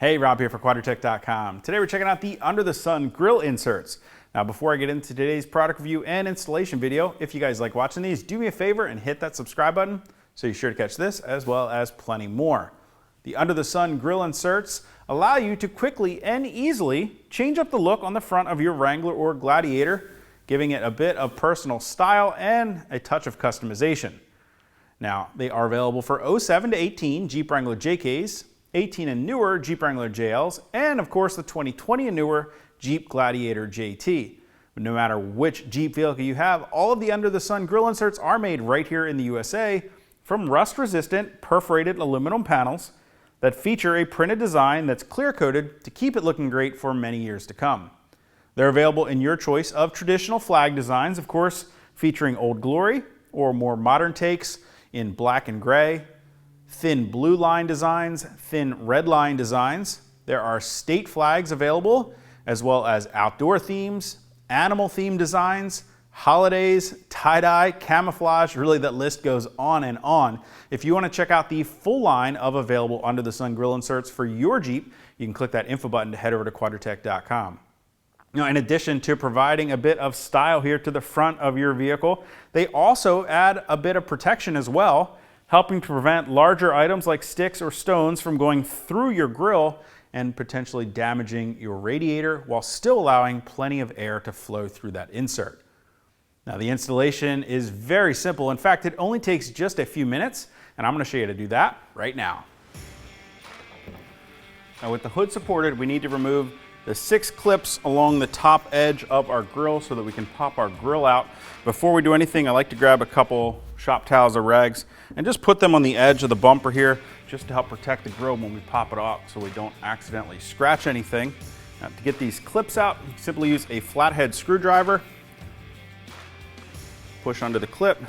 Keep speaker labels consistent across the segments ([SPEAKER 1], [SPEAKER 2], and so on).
[SPEAKER 1] Hey, Rob here for Quadratec.com. Today we're checking out the Under the Sun Grille Inserts. Now before I get into today's product review and installation video, if you guys like watching these, do me a favor and hit that subscribe button so you're sure to catch this as well as plenty more. The Under the Sun Grille Inserts allow you to quickly and easily change up the look on the front of your Wrangler or Gladiator, giving it a bit of personal style and a touch of customization. Now, they are available for 07 to 18 Jeep Wrangler JKs, 18 and newer Jeep Wrangler JLs, and of course the 2020 and newer Jeep Gladiator JT. But no matter which Jeep vehicle you have, all of the Under the Sun Grille Inserts are made right here in the USA from rust-resistant perforated aluminum panels that feature a printed design that's clear-coated to keep it looking great for many years to come. They're available in your choice of traditional flag designs, of course, featuring Old Glory, or more modern takes in black and gray, thin blue line designs, thin red line designs. There are state flags available, as well as outdoor themes, animal theme designs, holidays, tie-dye, camouflage, really that list goes on and on. If you want to check out the full line of available Under the Sun Grille Inserts for your Jeep, you can click that info button to head over to Quadratec.com. Now, in addition to providing a bit of style here to the front of your vehicle, they also add a bit of protection as well, helping to prevent larger items like sticks or stones from going through your grille and potentially damaging your radiator while still allowing plenty of air to flow through that insert. Now, the installation is very simple. In fact, it only takes just a few minutes, and I'm going to show you how to do that right now. Now, with the hood supported, we need to remove the 6 clips along the top edge of our grille so that we can pop our grille out. Before we do anything, I like to grab a couple shop towels or rags and just put them on the edge of the bumper here just to help protect the grille when we pop it off so we don't accidentally scratch anything. Now, to get these clips out, you simply use a flathead screwdriver, push under the clip,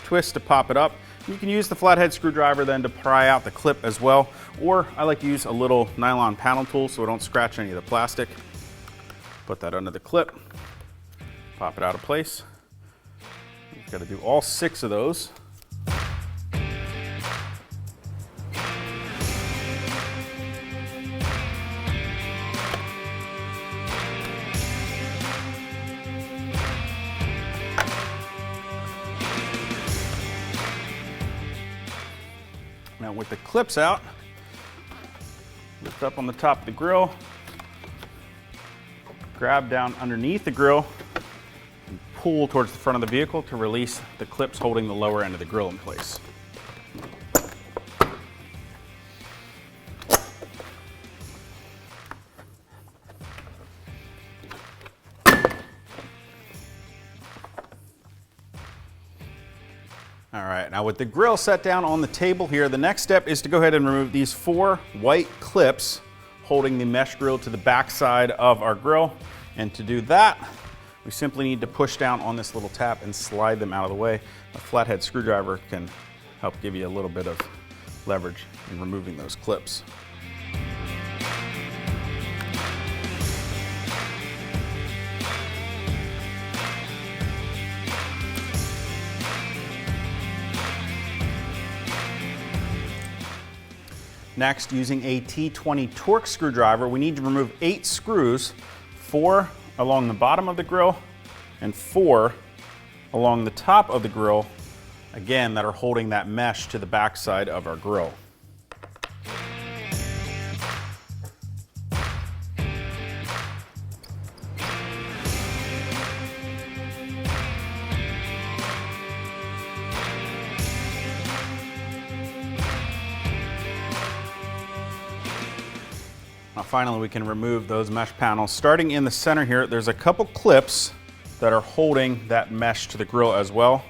[SPEAKER 1] twist to pop it up. You can use the flathead screwdriver then to pry out the clip as well, or I like to use a little nylon panel tool so I don't scratch any of the plastic. Put that under the clip, pop it out of place. You've got to do all 6 of those. Now with the clips out, lift up on the top of the grille, grab down underneath the grille, and pull towards the front of the vehicle to release the clips holding the lower end of the grille in place. All right, now with the grille set down on the table here, the next step is to go ahead and remove these 4 white clips holding the mesh grille to the back side of our grille. And to do that, we simply need to push down on this little tab and slide them out of the way. A flathead screwdriver can help give you a little bit of leverage in removing those clips. Next, using a T20 Torx screwdriver, we need to remove 8 screws, 4 along the bottom of the grille and 4 along the top of the grille, again, that are holding that mesh to the back side of our grille. Now finally, we can remove those mesh panels. Starting in the center here, there's a couple clips that are holding that mesh to the grille as well.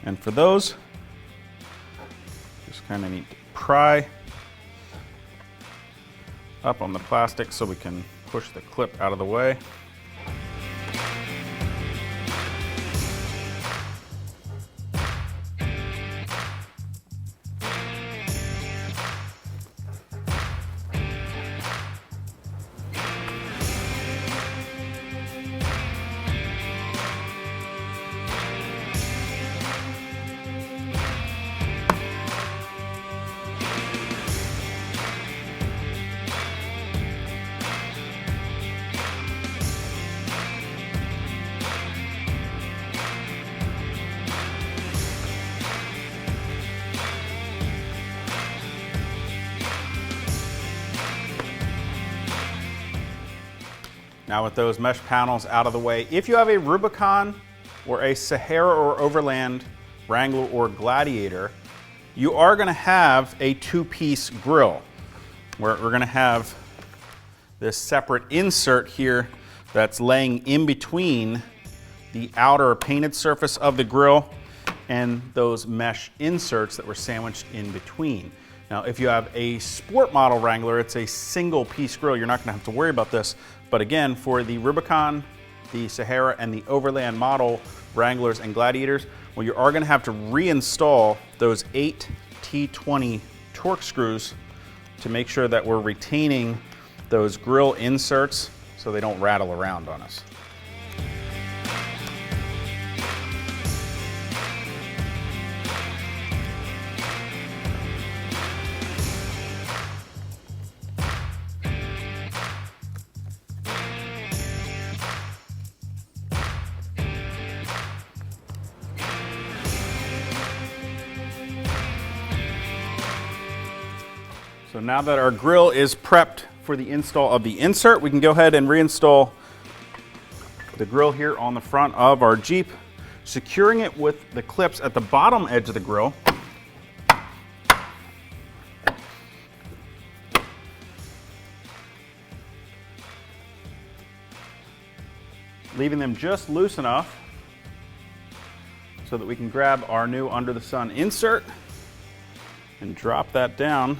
[SPEAKER 1] And for those, just kind of need to pry up on the plastic so we can push the clip out of the way. Now with those mesh panels out of the way, if you have a Rubicon or a Sahara or Overland Wrangler or Gladiator, you are going to have a two-piece grille where we're going to have this separate insert here that's laying in between the outer painted surface of the grille and those mesh inserts that were sandwiched in between. Now, if you have a sport model Wrangler, it's a single piece grille. You're not going to have to worry about this. But again, for the Rubicon, the Sahara, and the Overland model Wranglers and Gladiators, well, you are going to have to reinstall those 8 T20 Torx screws to make sure that we're retaining those grille inserts so they don't rattle around on us. So now that our grille is prepped for the install of the insert, we can go ahead and reinstall the grille here on the front of our Jeep, securing it with the clips at the bottom edge of the grille. Leaving them just loose enough so that we can grab our new under the sun insert and drop that down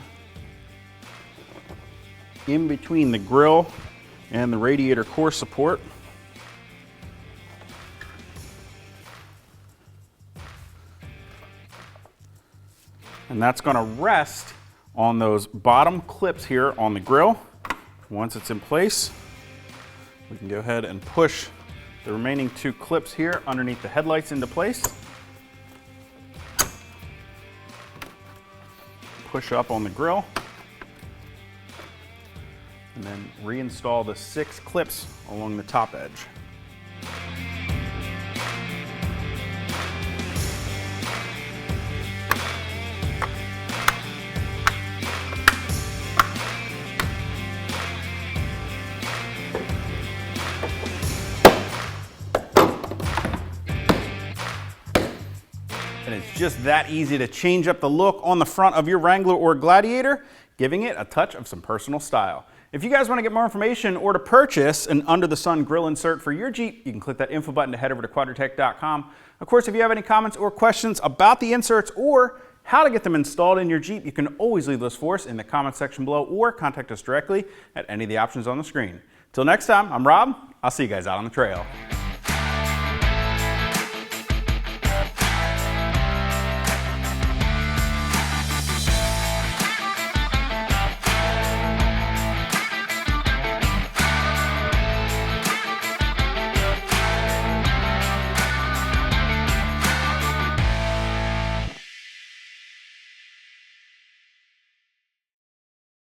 [SPEAKER 1] in between the grille and the radiator core support. And that's going to rest on those bottom clips here on the grille. Once it's in place, we can go ahead and push the remaining 2 clips here underneath the headlights into place. Push up on the grille. And then reinstall the 6 clips along the top edge. And it's just that easy to change up the look on the front of your Wrangler or Gladiator, giving it a touch of some personal style. If you guys want to get more information or to purchase an under the sun grill insert for your Jeep, you can click that info button to head over to Quadratec.com. Of course, if you have any comments or questions about the inserts or how to get them installed in your Jeep, you can always leave those for us in the comment section below or contact us directly at any of the options on the screen. Till next time, I'm Rob. I'll see you guys out on the trail.